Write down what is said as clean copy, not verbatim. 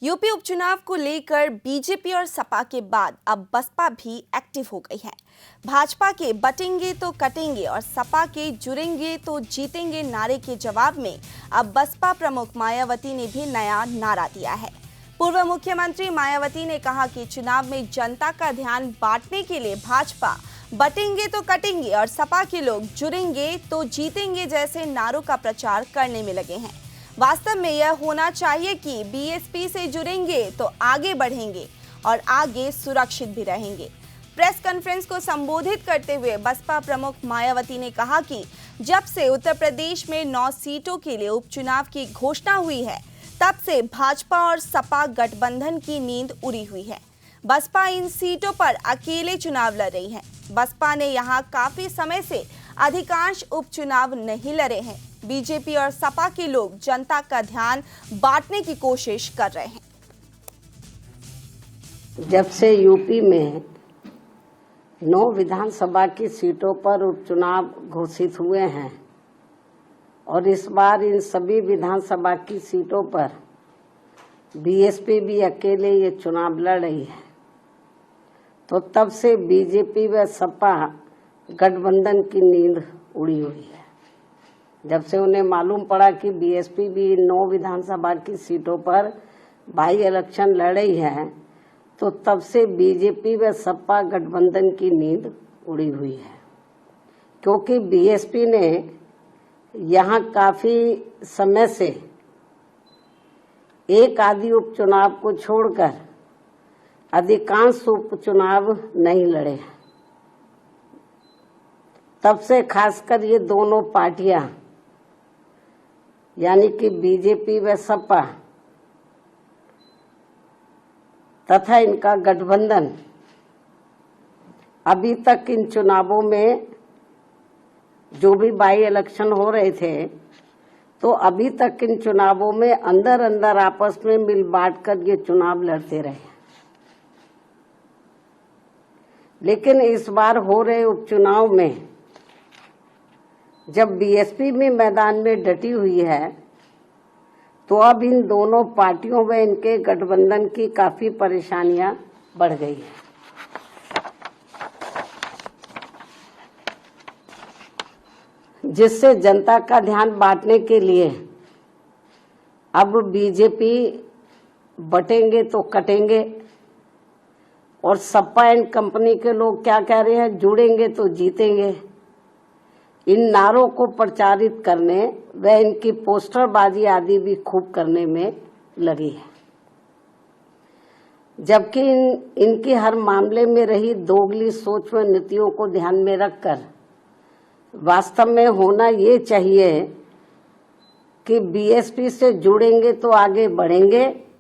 UP उपचुनाव को लेकर बीजेपी और सपा के बाद अब बसपा भी एक्टिव हो गई है। भाजपा के बटेंगे तो कटेंगे और सपा के जुड़ेंगे तो जीतेंगे नारे के जवाब में अब बसपा प्रमुख मायावती ने भी नया नारा दिया है। पूर्व मुख्यमंत्री मायावती ने कहा कि चुनाव में जनता का ध्यान बांटने के लिए भाजपा बटेंगे तो कटेंगे और सपा के लोग जुड़ेंगे तो जीतेंगे जैसे नारों का प्रचार करने में लगे हैं। वास्तव में यह होना चाहिए कि बीएसपी से जुड़ेंगे तो आगे बढ़ेंगे और आगे सुरक्षित भी रहेंगे। प्रेस कॉन्फ्रेंस को संबोधित करते हुए बसपा प्रमुख मायावती ने कहा कि जब से उत्तर प्रदेश में 9 सीटों के लिए उपचुनाव की घोषणा हुई है, तब से भाजपा और सपा गठबंधन की नींद उड़ी हुई है। बसपा इन सीटों पर अकेले चुनाव लड़ रही है। बसपा ने यहां काफी समय से अधिकांश उपचुनाव नहीं लड़े हैं। बीजेपी और सपा के लोग जनता का ध्यान बांटने की कोशिश कर रहे हैं। जब से यूपी में 9 विधानसभा की सीटों पर उपचुनाव घोषित हुए हैं और इस बार इन सभी विधानसभा की सीटों पर बीएसपी भी अकेले ये चुनाव लड़ रही है, तो तब से बीजेपी व सपा गठबंधन की नींद उड़ी हुई है। जब से उन्हें मालूम पड़ा कि बीएसपी भी 9 विधानसभा की सीटों पर बाई इलेक्शन लड़ रही है, तो तब से बीजेपी व सपा गठबंधन की नींद उड़ी हुई है, क्योंकि बीएसपी ने यहाँ काफी समय से एक आधी उपचुनाव को छोड़कर अधिकांश उपचुनाव नहीं लड़े हैं। तब से खासकर ये दोनों पार्टियां यानी कि बीजेपी व सपा तथा इनका गठबंधन अभी तक इन चुनावों में जो भी बाई इलेक्शन हो रहे थे, तो अभी तक इन चुनावों में अंदर अंदर आपस में मिल बांट कर ये चुनाव लड़ते रहे। लेकिन इस बार हो रहे उपचुनाव में जब बीएसपी में मैदान में डटी हुई है, तो अब इन दोनों पार्टियों में इनके गठबंधन की काफी परेशानियां बढ़ गई हैं। जिससे जनता का ध्यान बांटने के लिए अब बीजेपी बटेंगे तो कटेंगे और सपा एंड कंपनी के लोग क्या कह रहे हैं, जुड़ेंगे तो जीतेंगे, इन नारों को प्रचारित करने व इनकी पोस्टरबाजी आदि भी खूब करने में लगी है। जबकि इनकी हर मामले में रही दोगली सोच व नीतियों को ध्यान में रखकर वास्तव में होना ये चाहिए कि बीएसपी से जुड़ेंगे तो आगे बढ़ेंगे